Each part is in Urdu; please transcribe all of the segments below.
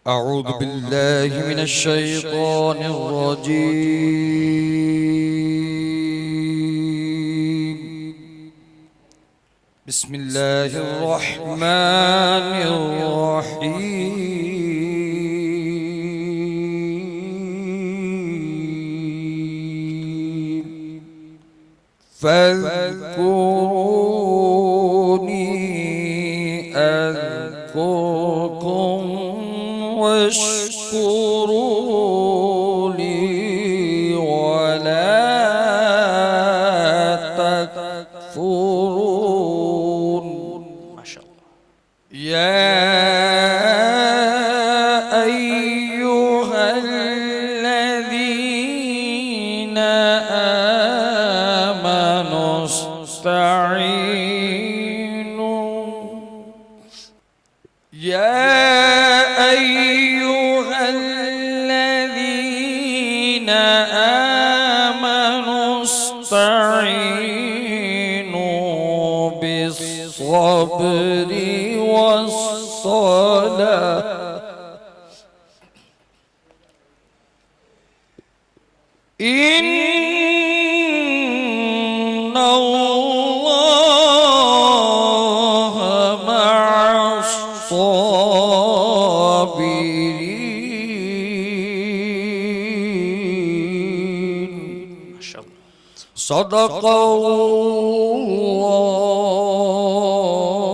أعوذ بالله من الشيطان الرجيم بسم الله الرحمن الرحيم فاذكروني أذكركم واشكروا لي ولا تكفرون. ما شاء الله. يا أيها الذين آمنوا استعينوا أيها الذين آمنوا استعينوا بالصبر والصلاة إن الله مع الصابرين. ما شاء الله. صدق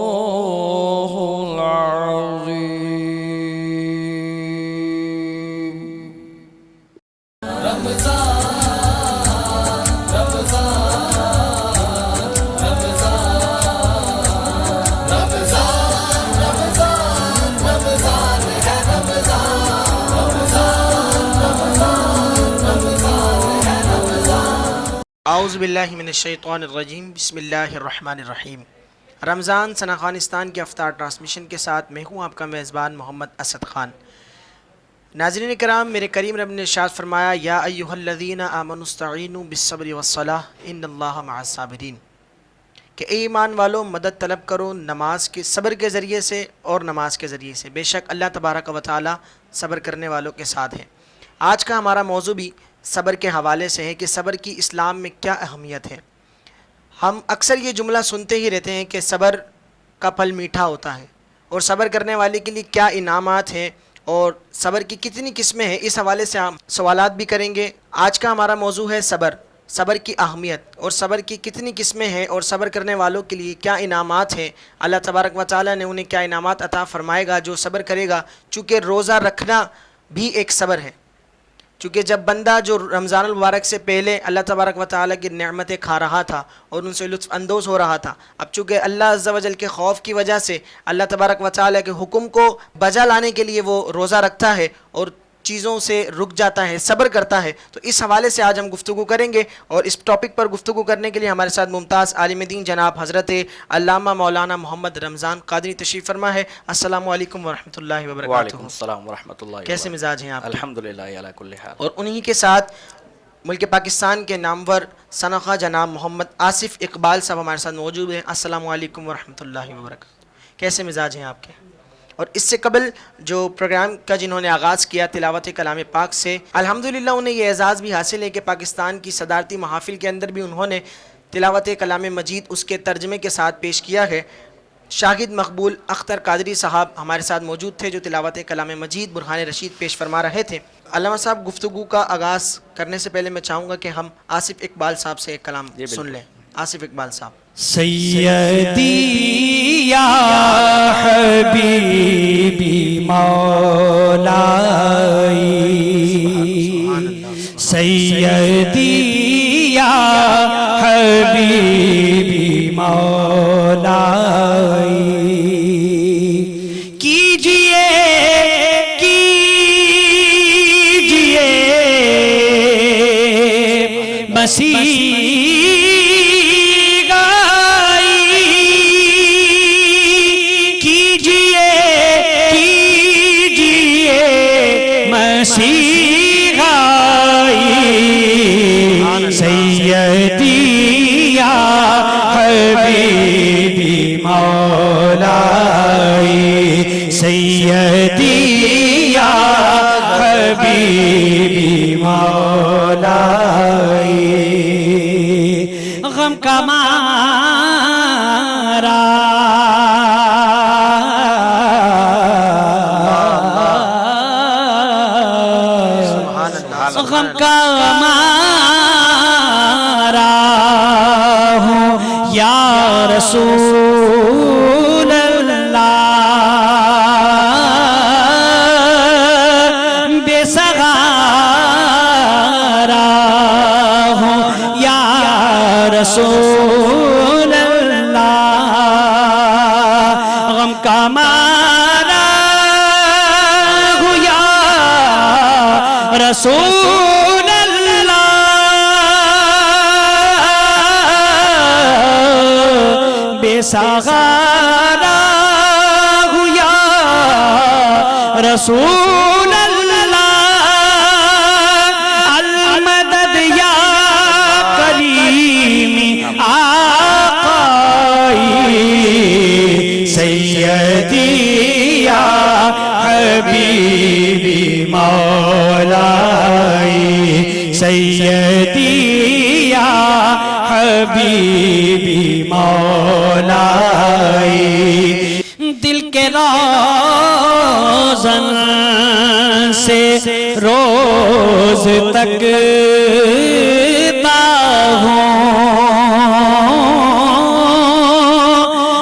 الله العظيم. اعوذ باللہ من الشیطان الرجیم بسم اللہ الرحمن الرحیم. رمضان سنہ افغانستان کے افطار ٹرانسمیشن کے ساتھ میں ہوں آپ کا میزبان محمد اسد خان. ناظرین کرام، میرے کریم رب نے ارشاد فرمایا یا ایھا الذین آمنوا استعینوا بالصبر والصلاۃ ان اللہ مع الصابرین، کہ اے ایمان والو مدد طلب کرو نماز کے صبر کے ذریعے سے اور نماز کے ذریعے سے، بے شک اللہ تبارک و تعالی صبر کرنے والوں کے ساتھ ہے. آج کا ہمارا موضوع بھی صبر کے حوالے سے ہے کہ صبر کی اسلام میں کیا اہمیت ہے. ہم اکثر یہ جملہ سنتے ہی رہتے ہیں کہ صبر کا پھل میٹھا ہوتا ہے، اور صبر کرنے والے کے لیے کیا انعامات ہیں اور صبر کی کتنی قسمیں ہیں. اس حوالے سے ہم سوالات بھی کریں گے. آج کا ہمارا موضوع ہے صبر کی اہمیت اور صبر کی کتنی قسمیں ہیں اور صبر کرنے والوں کے لیے کیا انعامات ہیں. اللہ تبارک و تعالی نے انہیں کیا انعامات عطا فرمائے گا جو صبر کرے گا. چونکہ روزہ رکھنا بھی ایک صبر ہے، چونکہ جب بندہ جو رمضان المبارک سے پہلے اللہ تبارک و تعالیٰ کی نعمتیں کھا رہا تھا اور ان سے لطف اندوز ہو رہا تھا، اب چونکہ اللہ عز و جل کے خوف کی وجہ سے اللہ تبارک و تعالیٰ کے حکم کو بجا لانے کے لیے وہ روزہ رکھتا ہے اور چیزوں سے رک جاتا ہے، صبر کرتا ہے. تو اس حوالے سے آج ہم گفتگو کریں گے، اور اس ٹاپک پر گفتگو کرنے کے لیے ہمارے ساتھ ممتاز عالم دین جناب حضرت علامہ مولانا محمد رمضان قادری تشریف فرما ہے. السلام علیکم ورحمۃ اللہ وبرکاتہ. وعلیکم السلام ورحمۃ اللہ. کیسے مزاج ہیں آپ؟ الحمدللہ علی کل حال. اور انہی کے ساتھ ملک پاکستان کے نامور صنخواہ جناب محمد آصف اقبال صاحب ہمارے ساتھ موجود ہیں. السلام علیکم ورحمۃ اللہ وبرکاتہ. کیسے مزاج ہیں آپ کے؟ اور اس سے قبل جو پروگرام کا جنہوں نے آغاز کیا تلاوت کلام پاک سے، الحمدللہ انہیں یہ اعزاز بھی حاصل ہے کہ پاکستان کی صدارتی محافل کے اندر بھی انہوں نے تلاوت کلام مجید اس کے ترجمے کے ساتھ پیش کیا ہے. شاہد مقبول اختر قادری صاحب ہمارے ساتھ موجود تھے جو تلاوت کلام مجید برہان رشید پیش فرما رہے تھے. علامہ صاحب، گفتگو کا آغاز کرنے سے پہلے میں چاہوں گا کہ ہم آصف اقبال صاحب سے ایک کلام سن لیں. آصف اقبال صاحب. سیدی یا حبیبی مولائی، سیدی یا حبیبی مولائی، کیجئے مسیح گائی، کیجئے ہمارا ہو یا رسول اللہ، بے سہارا ہو یا رسول اللہ، المدد یا کریمی آقائی، سیدی یا حبیبی مولائی، سیدی یا حبیبی مولائی، دل کے روزن سے روز تک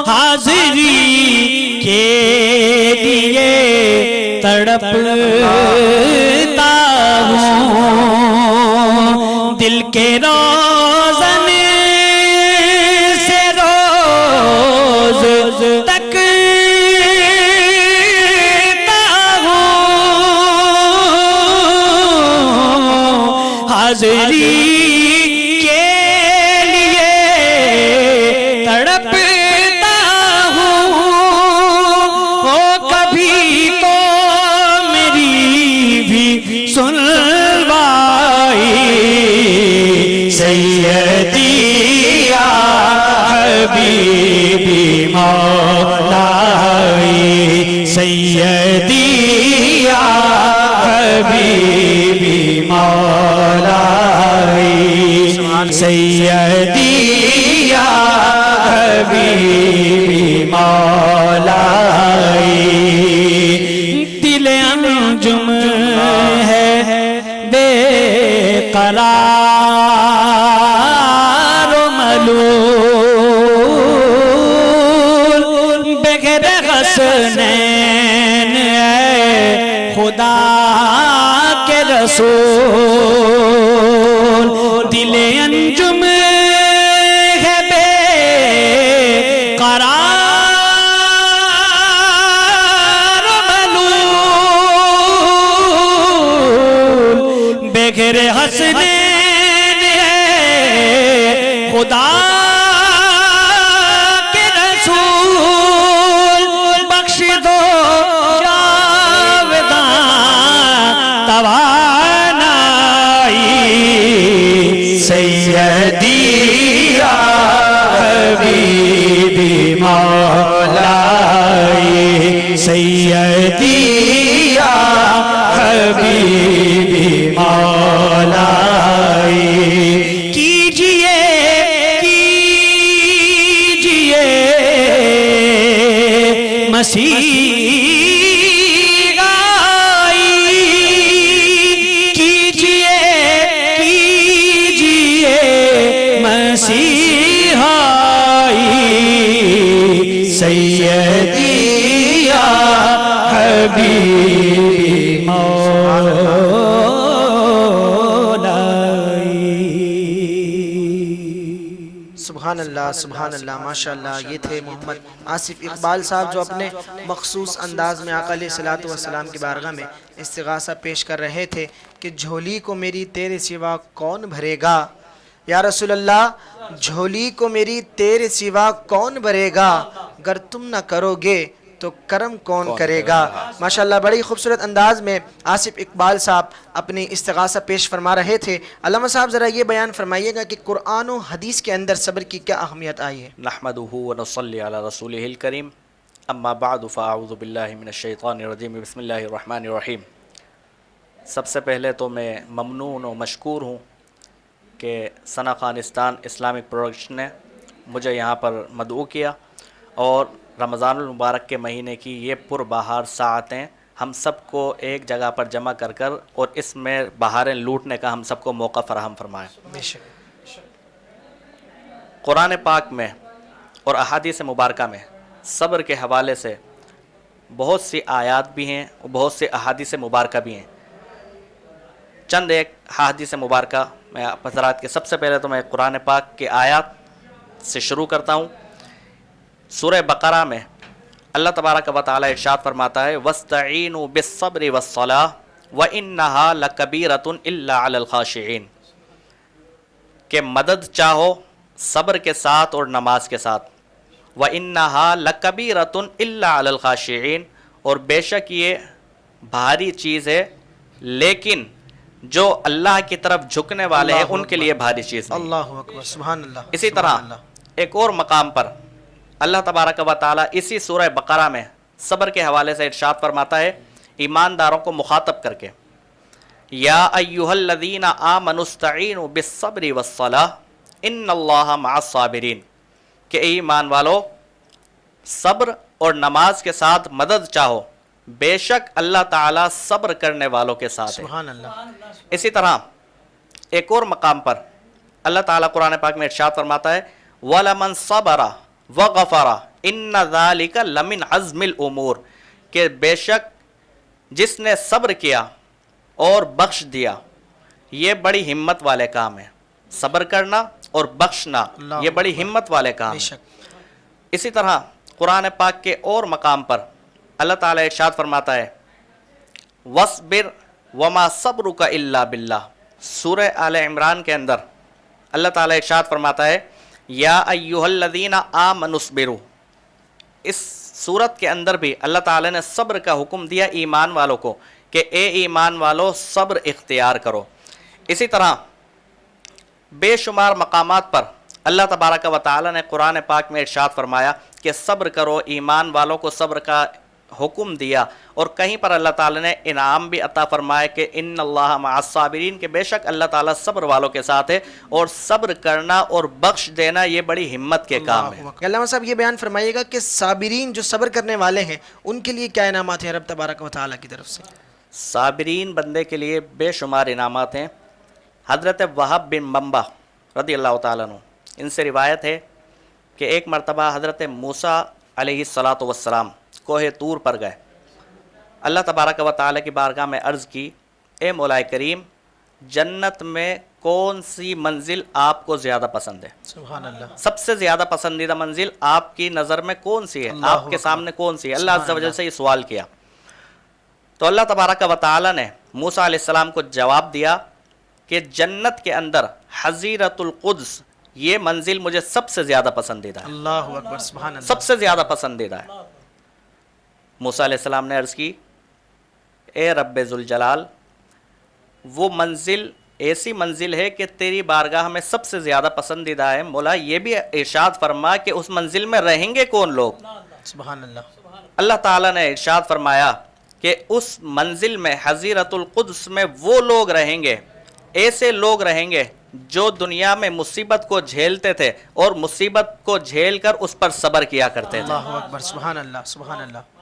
حاضری کے لیے تڑپتا ہوں، دل کے روزن سے روز تک حاضری کے لیے تڑپتا ہوں، او کبھی تو میری بھی سنوائی، سیدی یا حبیبی مولائی، سیدی یا حبیبی مولائی، سیدی یا حبیبی مولائی، دل انجم ہے بے قرار و ملول، بغیر حسنین ہے خدا کے رسول، دل انجم ہے بے قرار و ملول، بغیر حسنین ہے خدا کے رسول، بخش دو جاودان توانائی، سیدی یا حبیبی مولائی، سیدی یا حبیبی مولائی، کیجئے کیجئے مسیح مسیحائی، سیدی یا حبیبی مولائی۔ سبحان اللہ سبحان اللہ، ماشاءاللہ۔ یہ تھے محمد آصف اقبال صاحب جو اپنے مخصوص انداز میں آقا علیہ السلام کی بارگاہ میں استغاثہ پیش کر رہے تھے کہ جھولی کو میری تیرے سوا کون بھرے گا، یا رسول اللہ جھولی کو میری تیرے سوا کون بھرے گا، گر تم نہ کرو گے تو کرم کون کرے گا۔ ماشاءاللہ بڑی خوبصورت انداز میں آصف اقبال صاحب اپنی استغاثہ پیش فرما رہے تھے۔ علامہ صاحب ذرا یہ بیان فرمائیے گا کہ قرآن و حدیث کے اندر صبر کی کیا اہمیت آئی ہے؟ نحمدہ ونصلی علی رسولہ الکریم، اما بعد فاعوذ باللہ من الشیطان الرجیم، بسم اللہ الرحمن الرحیم۔ سب سے پہلے تو میں ممنون و مشکور ہوں کہ ثنا خانستان اسلامک پروڈکشن نے مجھے یہاں پر مدعو کیا، اور رمضان المبارک کے مہینے کی یہ پربہار ساعتیں ہم سب کو ایک جگہ پر جمع کر کر اور اس میں بہاریں لوٹنے کا ہم سب کو موقع فراہم فرمائے۔ قرآن پاک میں اور احادیث مبارکہ میں صبر کے حوالے سے بہت سی آیات بھی ہیں اور بہت سے احادیث مبارکہ بھی ہیں۔ چند ایک احادیث مبارکہ میں آپ حضرات کے، سب سے پہلے تو میں قرآن پاک کے آیات سے شروع کرتا ہوں۔ سورہ بقرہ میں اللہ تبارک و تعالی ارشاد فرماتا ہے وَاسْتَعِينُوا بِالصَّبْرِ وَالصَّلَاةِ وَإِنَّهَا لَكَبِيرَةٌ إِلَّا عَلَى الْخَاشِعِينَ کہ مدد چاہو صبر کے ساتھ اور نماز کے ساتھ، وَإِنَّهَا لَكَبِيرَةٌ إِلَّا عَلَى الْخَاشِعِينَ اور بے شک یہ بھاری چیز ہے لیکن جو اللہ کی طرف جھکنے والے ہیں ان کے لیے بھاری چیز نہیں۔ اللہ اکبر، سبحان اللہ۔ اسی طرح ایک اور مقام پر اللہ تبارک و تعالی اسی سورہ بقرہ میں صبر کے حوالے سے ارشاد فرماتا ہے ایمانداروں کو مخاطب کر کے، یا ایھا الذین آمنوا استعینوا بالصبر والصلاۃ ان اللہ مع الصابرین کہ اے ایمان والو صبر اور نماز کے ساتھ مدد چاہو، بے شک اللہ تعالیٰ صبر کرنے والوں کے ساتھ ہے۔ سبحان اللہ۔ اسی طرح ایک اور مقام پر اللہ تعالیٰ قرآن پاک میں ارشاد فرماتا ہے وَلَمَنْ صَبَرَ وَغَفَرَ إِنَّ ذَلِكَ لَمِنْ عَزْمِ الْأُمُورِ کہ بے شک جس نے صبر کیا اور بخش دیا یہ بڑی ہمت والے کام ہے، صبر کرنا اور بخشنا یہ بڑی ہمت والے کام بے ہے۔ شک۔ اسی طرح قرآن پاک کے اور مقام پر اللہ تعالیٰ ارشاد فرماتا ہے وَاصْبِرْ وَمَا صَبْرُكَ إِلَّا بِاللَّهِ سورہ آل عمران کے اندر اللہ تعالیٰ ارشاد فرماتا ہے یا ایھا الذین آمنوا اصبروا، اس سورت کے اندر بھی اللہ تعالیٰ نے صبر کا حکم دیا ایمان والوں کو کہ اے ایمان والو صبر اختیار کرو۔ اسی طرح بے شمار مقامات پر اللہ تبارک و تعالیٰ نے قرآن پاک میں ارشاد فرمایا کہ صبر کرو، ایمان والوں کو صبر کا حکم دیا، اور کہیں پر اللہ تعالیٰ نے انعام بھی عطا فرمایا کہ ان اللہ مع الصابرین کہ بے شک اللہ تعالیٰ صبر والوں کے ساتھ ہے، اور صبر کرنا اور بخش دینا یہ بڑی ہمت کے کام ہے۔ علامہ صاحب یہ بیان فرمائیے گا کہ صابرین جو صبر کرنے والے ہیں ان کے لیے کیا انعامات ہیں رب تبارک و تعالیٰ کی طرف سے؟ صابرین بندے کے لیے بے شمار انعامات ہیں۔ حضرت وہب بن منبع رضی اللہ تعالیٰ عنہ ان سے روایت ہے کہ ایک مرتبہ حضرت موسیٰ علیہ السلام کوہ طور پر گئے، اللہ تبارک و تعالیٰ کی بارگاہ میں عرض کی اے مولا کریم جنت میں کون سی منزل آپ کو زیادہ پسند ہے؟ سبحان اللہ۔ سب سے زیادہ پسندیدہ منزل آپ کی نظر میں کون سی ہے؟ آپ کے سامنے کون سی ہے؟ اللہ عز و جل سے یہ سوال کیا تو اللہ تبارک و تعالیٰ نے موسیٰ علیہ السلام کو جواب دیا کہ جنت کے اندر حضیرۃ القدس یہ منزل مجھے سب سے زیادہ پسندیدہ ہے، اللہ اکبر، سبحان اللہ۔ سب سے زیادہ پسندیدہ ہے۔ موسیٰ علیہ السلام نے عرض کی اے رب ذوالجلال وہ منزل ایسی منزل ہے کہ تیری بارگاہ میں سب سے زیادہ پسندیدہ ہے، مولا یہ بھی ارشاد فرما کہ اس منزل میں رہیں گے کون لوگ؟ سبحان اللہ۔ اللہ تعالیٰ نے ارشاد فرمایا کہ اس منزل میں حضیرۃ القدس میں وہ لوگ رہیں گے، ایسے لوگ رہیں گے جو دنیا میں مصیبت کو جھیلتے تھے اور مصیبت کو جھیل کر اس پر صبر کیا کرتے تھے۔ اللہ اکبر، سبحان اللہ، سبحان اللہ۔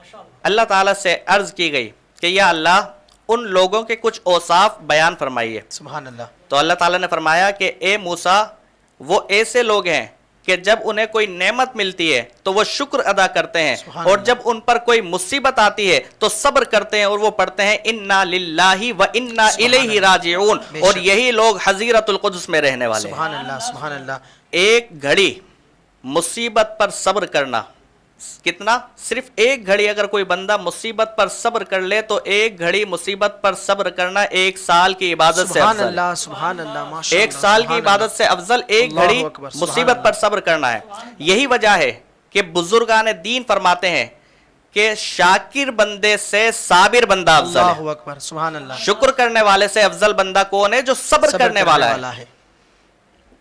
اللہ تعالیٰ سے عرض کی گئی کہ یا اللہ ان لوگوں کے کچھ اوصاف بیان فرمائیے، سبحان اللہ۔ تو اللہ تعالیٰ نے فرمایا کہ اے موسیٰ وہ ایسے لوگ ہیں کہ جب انہیں کوئی نعمت ملتی ہے تو وہ شکر ادا کرتے ہیں، اور جب ان پر کوئی مصیبت آتی ہے تو صبر کرتے ہیں اور وہ پڑھتے ہیں انا للہ و انا الیہ راجعون، اور یہی لوگ حضیرۃ القدس میں رہنے والے ہیں۔ سبحان اللہ، سبحان اللہ۔ ایک گھڑی مصیبت پر صبر کرنا کتنا؟ صرف ایک گھڑی اگر کوئی بندہ مصیبت پر صبر کر لے تو ایک گھڑی مصیبت پر صبر کرنا ایک سال کی عبادت سے سبحان افضل ہے۔ اللہ، سبحان اللہ، ماشاء اللہ۔ ایک سال کی عبادت سے افضل ایک اللہ گھڑی اکبر، سبحان مصیبت پر صبر کرنا ہے۔ یہی وجہ ہے کہ بزرگان دین فرماتے ہیں کہ شاکر بندے سے صابر بندہ افضل ہے۔ اللہ اکبر، سبحان اللہ۔ شکر کرنے والے سے افضل بندہ کون ہے؟ جو صبر کرنے والا ہے۔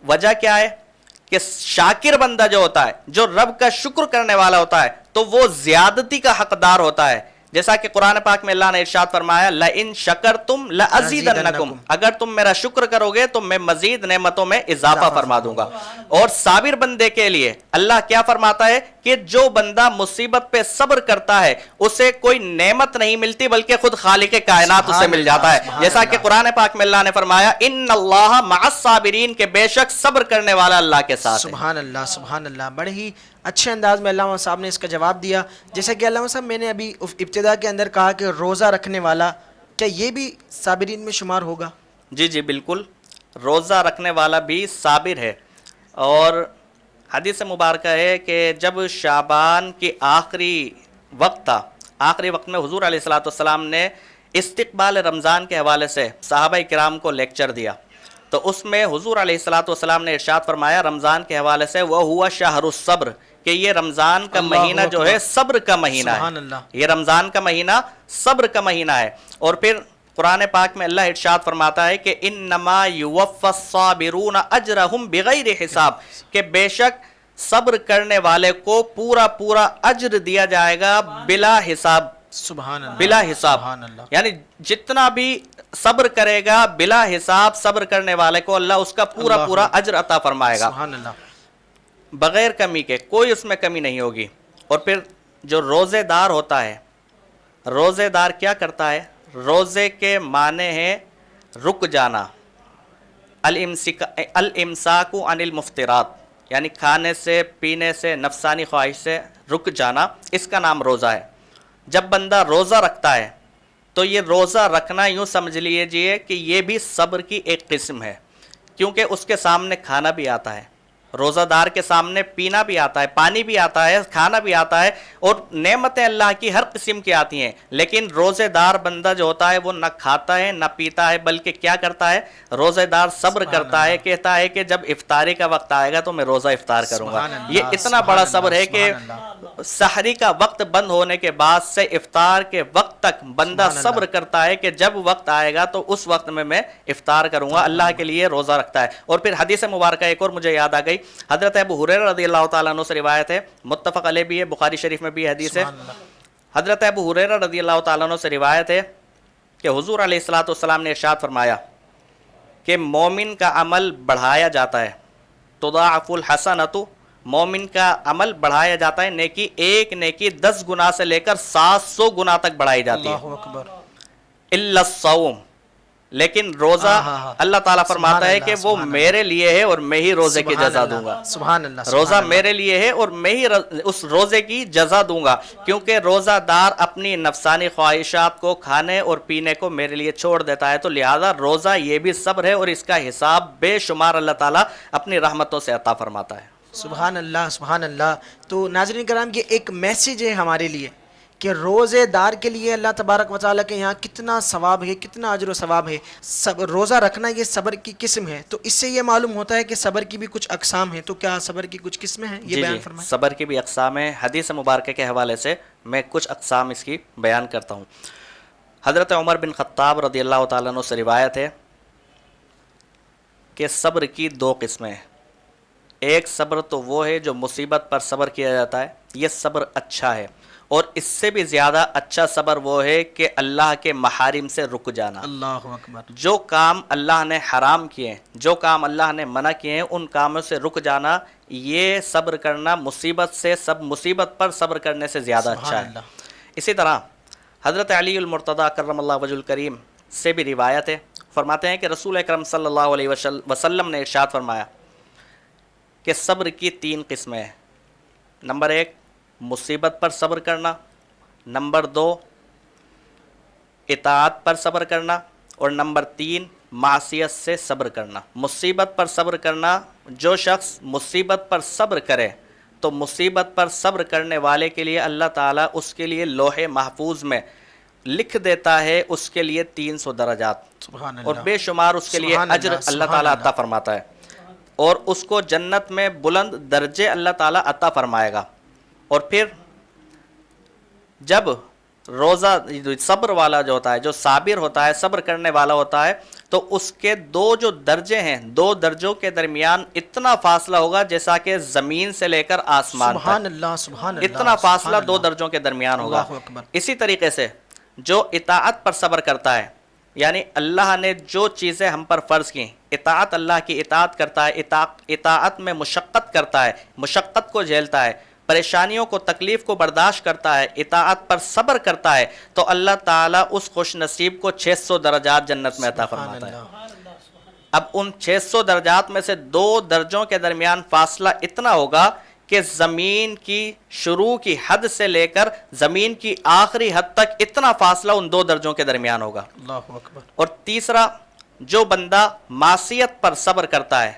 وجہ کیا ہے کہ شاکر بندہ جو ہوتا ہے، جو رب کا شکر کرنے والا ہوتا ہے، تو وہ زیادتی کا حقدار ہوتا ہے، جیسا کہ قرآن پاک میں اللہ نے ارشاد فرمایا لَإِن شَكَرْتُمْ لَأَزِيدَنَّكُمْ اگر تم میرا شکر کرو گے تو میں مزید نعمتوں میں اضافہ فرما دوں گا۔ اور صابر بندے کے لیے اللہ کیا فرماتا ہے کہ جو بندہ مصیبت پہ صبر کرتا ہے اسے کوئی نعمت نہیں ملتی بلکہ خود خالق کائنات اسے مل جاتا ہے، جیسا کہ قرآن پاک میں اللہ نے فرمایا ان اللہ مع الصابرین کہ بے شک صبر کرنے والا اللہ کے ساتھ ہے۔ سبحان اللہ، سبحان اللہ۔ بڑے ہی اچھے انداز میں علامہ صاحب نے اس کا جواب دیا۔ جیسا کہ علامہ صاحب میں نے ابھی ابتدا کے اندر کہا کہ روزہ رکھنے والا، کیا یہ بھی صابرین میں شمار ہوگا؟ جی جی بالکل، روزہ رکھنے والا بھی صابر ہے، اور حدیث مبارکہ ہے کہ جب شعبان کی آخری وقت تھا، آخری وقت میں حضور علیہ الصلوۃ والسلام نے استقبال رمضان کے حوالے سے صحابہ کرام کو لیکچر دیا، تو اس میں حضور علیہ الصلوۃ والسلام نے ارشاد فرمایا رمضان کے حوالے سے وَهُوَ شَهْرُ الصَّبْرِ، کہ یہ رمضان کا مہینہ جو ہے صبر کا مہینہ سبحان ہے، اللہ۔ یہ رمضان کا مہینہ صبر کا مہینہ ہے۔ اور پھر قرآن پاک میں اللہ ارشاد فرماتا ہے کہ انما یوفی الصابرون اجرہم بغیر حساب، کہ بے شک صبر کرنے والے کو پورا پورا اجر دیا جائے گا بلا حساب، سبحان اللہ، بلا حساب، سبحان اللہ۔ یعنی جتنا بھی صبر کرے گا بلا حساب صبر کرنے والے کو اللہ اس کا پورا اللہ پورا اجر عطا فرمائے گا، سبحان اللہ۔ بغیر کمی کے، کوئی اس میں کمی نہیں ہوگی۔ اور پھر جو روزے دار ہوتا ہے، روزے دار کیا کرتا ہے؟ روزے کے معنی ہے رک جانا، الامساک عن المفترات، یعنی کھانے سے پینے سے نفسانی خواہش سے رک جانا، اس کا نام روزہ ہے۔ جب بندہ روزہ رکھتا ہے تو یہ روزہ رکھنا یوں سمجھ لیجئے کہ یہ بھی صبر کی ایک قسم ہے، کیونکہ اس کے سامنے کھانا بھی آتا ہے، روزہ دار کے سامنے پینا بھی آتا ہے، پانی بھی آتا ہے، کھانا بھی آتا ہے، اور نعمتیں اللہ کی ہر قسم کی آتی ہیں، لیکن روزے دار بندہ جو ہوتا ہے وہ نہ کھاتا ہے نہ پیتا ہے، بلکہ کیا کرتا ہے؟ روزے دار صبر کرتا ہے، کہتا ہے کہ جب افطاری کا وقت آئے گا تو میں روزہ افطار کروں گا۔ یہ اتنا بڑا صبر ہے کہ سحری کا وقت بند ہونے کے بعد سے افطار کے وقت تک بندہ صبر کرتا ہے کہ جب وقت آئے گا تو اس وقت میں افطار کروں گا، اللہ کے لیے روزہ رکھتا ہے۔ اور پھر حدیث مبارکہ ایک اور مجھے یاد آ گئی، حضرت ابو ہریرہ رضی اللہ تعالیٰ عنہ سے روایت ہے، متفق علیہ بھی ہے، بخاری شریف میں بھی حدیث ہے۔ حضرت ابو ہریرہ رضی اللہ تعالیٰ عنہ سے روایت ہے کہ حضور علیہ الصلوۃ والسلام نے ارشاد فرمایا کہ مومن کا عمل بڑھایا جاتا ہے، تضاعف الحسنۃ، مومن کا عمل بڑھایا جاتا ہے، نیکی ایک نیکی 10 گنا سے لے کر 700 گنا تک بڑھائی جاتی ہے، اللہ اکبر، الا الصوم، لیکن روزہ اللہ تعالیٰ فرماتا ہے کہ وہ میرے لیے ہے اور میں ہی روزے کی جزا دوں گا، سبحان اللہ، روزہ میرے لیے ہے اور میں ہی اس روزے کی جزا دوں گا، کیونکہ روزہ دار اپنی نفسانی خواہشات کو کھانے اور پینے کو میرے لیے چھوڑ دیتا ہے، تو لہذا روزہ یہ بھی صبر ہے اور اس کا حساب بے شمار اللہ تعالیٰ اپنی رحمتوں سے عطا فرماتا ہے۔ سبحان اللہ، سبحان اللہ۔ تو ناظرین کرام، یہ ایک میسیج ہے ہمارے لیے کہ روزے دار کے لیے اللہ تبارک و تعالیٰ کے یہاں کتنا ثواب ہے، کتنا اجر و ثواب ہے۔ روزہ رکھنا یہ صبر کی قسم ہے، تو اس سے یہ معلوم ہوتا ہے کہ صبر کی بھی کچھ اقسام ہیں، تو کیا صبر کی کچھ قسمیں ہیں؟ یہ بیان فرمائیں۔ صبر کی بھی اقسام ہیں، حدیث مبارکہ کے حوالے سے میں کچھ اقسام اس کی بیان کرتا ہوں۔ حضرت عمر بن خطاب رضی اللہ تعالیٰ عنہ سے روایت ہے کہ صبر کی 2 قسمیں ہیں۔ ایک صبر تو وہ ہے جو مصیبت پر صبر کیا جاتا ہے، یہ صبر اچھا ہے، اور اس سے بھی زیادہ اچھا صبر وہ ہے کہ اللہ کے محارم سے رک جانا، اللہ اکبر، جو کام اللہ نے حرام کیے ہیں، جو کام اللہ نے منع کیے ہیں، ان کاموں سے رک جانا، یہ صبر کرنا مصیبت پر صبر کرنے سے زیادہ اچھا ہے۔ اسی طرح حضرت علی المرتضیٰ کرم اللہ وجہ الکریم سے بھی روایت ہے، فرماتے ہیں کہ رسول اکرم صلی اللہ علیہ وسلم نے ارشاد فرمایا کہ صبر کی 3 قسمیں ہیں۔ نمبر 1 مصیبت پر صبر کرنا، نمبر 2 اطاعت پر صبر کرنا، اور نمبر 3 معصیت سے صبر کرنا۔ مصیبت پر صبر کرنا، جو شخص مصیبت پر صبر کرے تو مصیبت پر صبر کرنے والے کے لیے اللہ تعالیٰ اس کے لیے لوح محفوظ میں لکھ دیتا ہے اس کے لیے 300 درجات، سبحان اللہ، اور بے شمار اس کے لیے سبحان اجر اللہ، اللہ سبحان تعالیٰ اللہ۔ عطا فرماتا ہے، اور اس کو جنت میں بلند درجے اللہ تعالیٰ عطا فرمائے گا۔ اور پھر جب روزہ صبر والا جو ہوتا ہے، جو صابر ہوتا ہے، صبر کرنے والا ہوتا ہے، تو اس کے 2 جو درجے ہیں، 2 درجوں کے درمیان اتنا فاصلہ ہوگا جیسا کہ زمین سے لے کر آسمان سبحان تک، اللہ، سبحان اللہ، اتنا فاصلہ سبحان 2 اللہ، درجوں کے درمیان ہوگا۔ اللہ اکبر۔ اسی طریقے سے جو اطاعت پر صبر کرتا ہے، یعنی اللہ نے جو چیزیں ہم پر فرض کی، اطاعت اللہ کی اطاعت کرتا ہے، اطاعت میں مشقت کرتا ہے، مشقت کو جھیلتا ہے، پریشانیوں کو، تکلیف کو برداشت کرتا ہے، اطاعت پر صبر کرتا ہے، تو اللہ تعالیٰ اس خوش نصیب کو 600 درجات جنت میں عطا فرماتا ہے۔ اب ان 600 درجات میں سے 2 درجوں کے درمیان فاصلہ اتنا ہوگا کہ زمین کی شروع کی حد سے لے کر زمین کی آخری حد تک اتنا فاصلہ ان 2 درجوں کے درمیان ہوگا۔ اللہ اکبر۔ اور تیسرا، جو بندہ معصیت پر صبر کرتا ہے،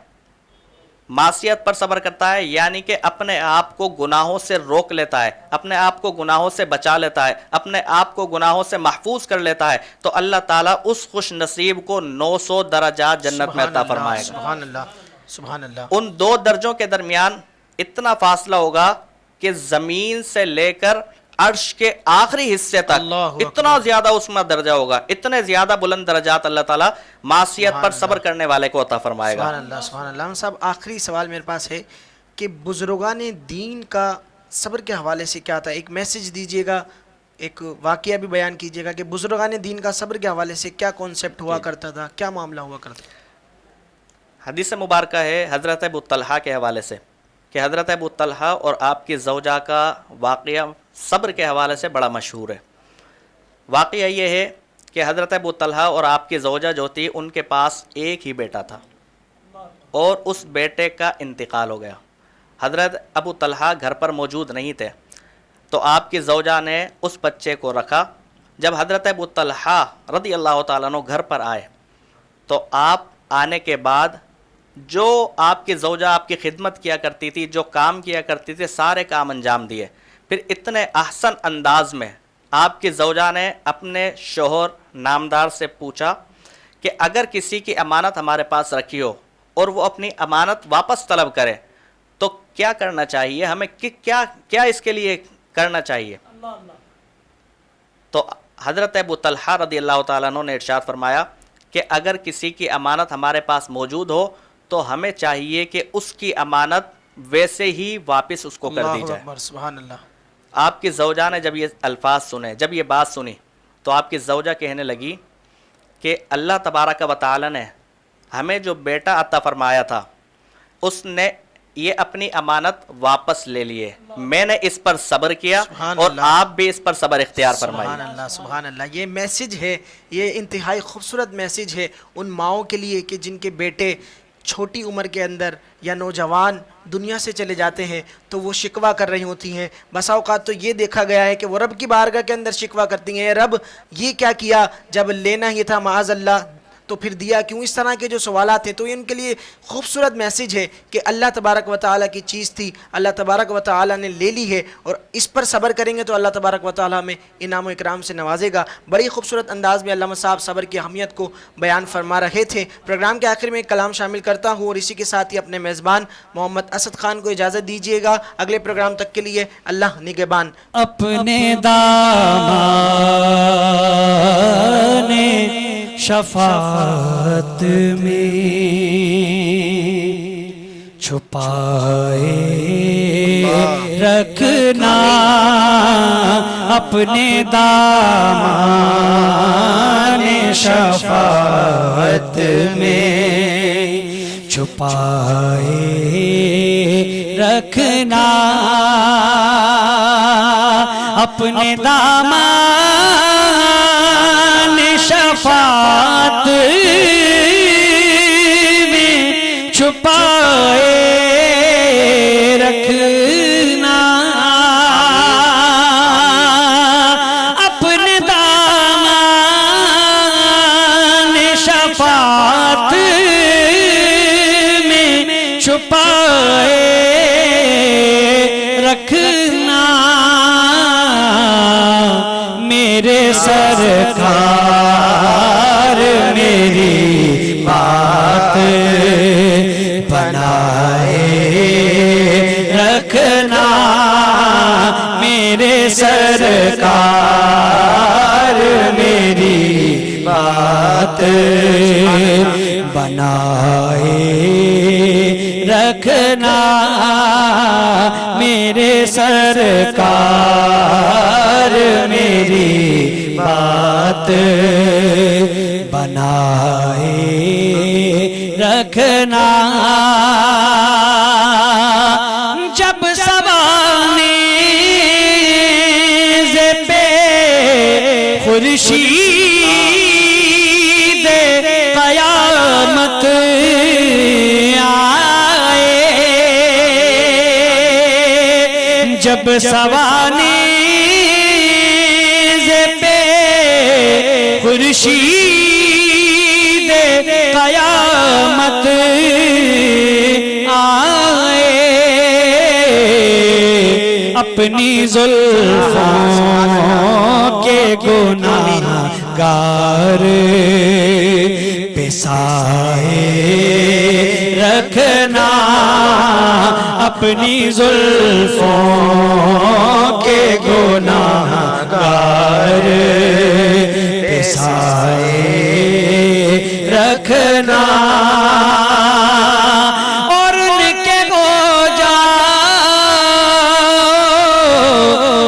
معصیت پر صبر کرتا ہے یعنی کہ اپنے آپ کو گناہوں سے روک لیتا ہے، اپنے آپ کو گناہوں سے بچا لیتا ہے، اپنے آپ کو گناہوں سے محفوظ کر لیتا ہے، تو اللہ تعالیٰ اس خوش نصیب کو 900 درجات جنت میں عطا فرمائے گا۔ سبحان اللہ، سبحان اللہ۔ ان دو درجوں کے درمیان اتنا فاصلہ ہوگا کہ زمین سے لے کر عرش کے آخری حصے تک اتنا زیادہ اس میں درجہ ہوگا، اتنے زیادہ بلند درجات اللہ تعالیٰ معصیت پر صبر کرنے والے کو عطا فرمائے گا۔ سبحان اللہ، سبحان اللہ۔ صاحب آخری سوال میرے پاس ہے کہ بزرگان دین کا صبر کے حوالے سے کیا تھا؟ ایک میسج دیجئے گا، ایک واقعہ بھی بیان کیجئے گا کہ بزرگان دین کا صبر کے حوالے سے کیا کانسیپٹ ہوا کرتا تھا، کیا معاملہ ہوا کرتا تھا؟ حدیث مبارکہ ہے حضرت ابو طلحہ کے حوالے سے کہ حضرت ابو طلحہ اور آپ کی زوجہ کا واقعہ صبر کے حوالے سے بڑا مشہور ہے۔ واقعہ یہ ہے کہ حضرت ابو طلحہ اور آپ کی زوجہ جو تھی ان کے پاس ایک ہی بیٹا تھا اور اس بیٹے کا انتقال ہو گیا۔ حضرت ابو طلحہ گھر پر موجود نہیں تھے تو آپ کی زوجہ نے اس بچے کو رکھا۔ جب حضرت ابو طلحہ رضی اللہ تعالیٰ عنہ گھر پر آئے تو آپ آنے کے بعد جو آپ کی زوجہ آپ کی خدمت کیا کرتی تھی، جو کام کیا کرتی تھی، سارے کام انجام دیے۔ پھر اتنے احسن انداز میں آپ کی زوجہ نے اپنے شوہر نامدار سے پوچھا کہ اگر کسی کی امانت ہمارے پاس رکھی ہو اور وہ اپنی امانت واپس طلب کرے تو کیا کرنا چاہیے، ہمیں کیا اس کے لیے کرنا چاہیے؟ تو حضرت ابو طلحہ رضی اللہ تعالیٰ عنہ نے ارشاد فرمایا کہ اگر کسی کی امانت ہمارے پاس موجود ہو تو ہمیں چاہیے کہ اس کی امانت ویسے ہی واپس اس کو کر دی جائے۔ سبحان اللہ۔ آپ کی زوجہ نے جب یہ الفاظ سنے، جب یہ بات سنی تو آپ کی زوجہ کہنے لگی کہ اللہ تبارک و تعالی نے ہمیں جو بیٹا عطا فرمایا تھا اس نے یہ اپنی امانت واپس لے لیے، میں نے اس پر صبر کیا اور آپ بھی اس پر صبر اختیار فرمائیے۔ سبحان اللہ، سبحان اللہ۔ یہ میسج ہے، یہ انتہائی خوبصورت میسج ہے ان ماؤں کے لیے کہ جن کے بیٹے چھوٹی عمر کے اندر یا نوجوان دنیا سے چلے جاتے ہیں تو وہ شکوہ کر رہی ہوتی ہیں۔ بسا اوقات تو یہ دیکھا گیا ہے کہ وہ رب کی بارگاہ کے اندر شکوہ کرتی ہیں، رب یہ کیا کیا، جب لینا ہی تھا معاذ اللہ تو پھر دیا کیوں؟ اس طرح کے جو سوالات ہیں تو ان کے لیے خوبصورت میسج ہے کہ اللہ تبارک و تعالیٰ کی چیز تھی، اللہ تبارک و تعالیٰ نے لے لی ہے اور اس پر صبر کریں گے تو اللہ تبارک و تعالیٰ ہمیں انعام و اکرام سے نوازے گا۔ بڑی خوبصورت انداز میں علامہ صاحب صبر کی اہمیت کو بیان فرما رہے تھے۔ پروگرام کے آخر میں ایک کلام شامل کرتا ہوں اور اسی کے ساتھ ہی اپنے میزبان محمد اسد خان کو اجازت دیجیے گا۔ اگلے پروگرام تک کے لیے اللہ نگہبان۔ اپنے دامان شفاعت میں چھپائے رکھنا، اپنے دامان شفاعت میں چھپائے رکھنا، اپنے دامان شفاعت میں چھپائے رکھنا، اپنے دامان شفاعت میں چھپائے رکھنا، میرے سرکار میری بات بنائے رکھنا، میرے سرکار میری بات بنائے رکھنا، میرے سرکار میری بات بنائے رکھنا، جب سوانیز پہ خورشید قیامت آئے، جب سوانیز پہ خورشید قیامت آئے، اپنی زلفوں کے گناہگار پہ سائے رکھنا، اپنی زلفوں کے گناہگار پہ سائے رکھنا، اور ان کے ہو جاؤ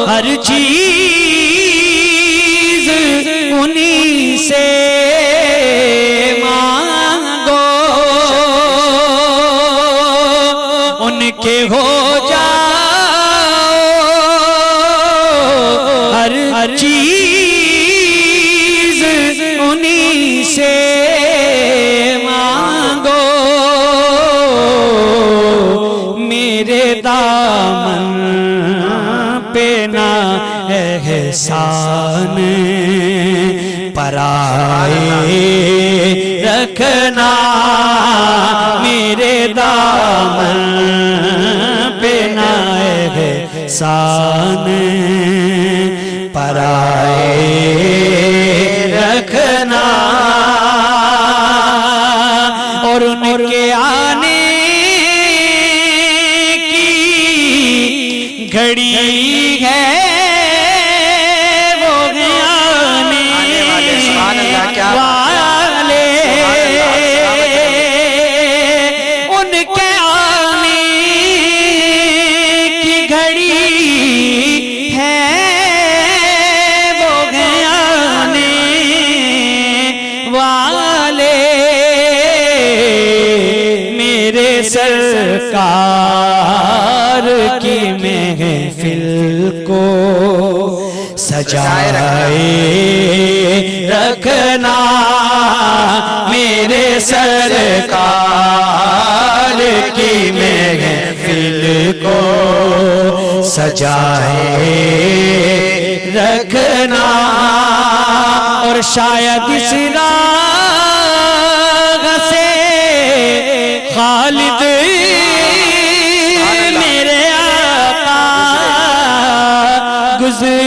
ہر چیز انہی سے مانگو، ان کے ہو جاؤ ہر چیز انہی سے مانگو، میرے دامن پہ نہ احسان پرائے رکھنا، میرے دامن پہ نہ احسان پرائے رکھنا، اور ان کے آنے کی گھڑی ہے وہ آنے والے، ان کے آنے کی گھڑی ہے وہ آنے والے، میرے سرکار کی محفل کو سجائے رکھنا، میرے سرکار کی محفل کو سجائے رکھنا، اور شاید اس راہ سے خالد میرے آقا گزرے،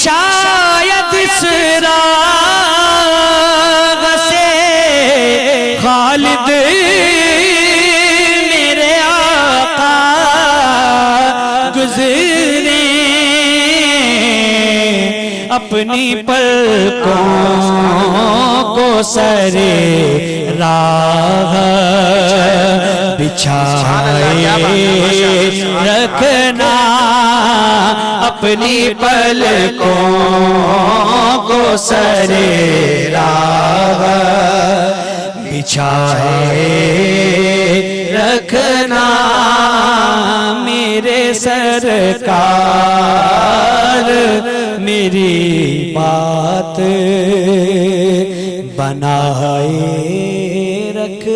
شاید اس راہ سے خالد میرے آقا گزرے، اپنی پلکوں کو سرے راہ بچھائے رکھنا، اپنی پلکوں کو سرے راہ بچھائے رکھنا، میرے سرکار میری بات بنائے رکھ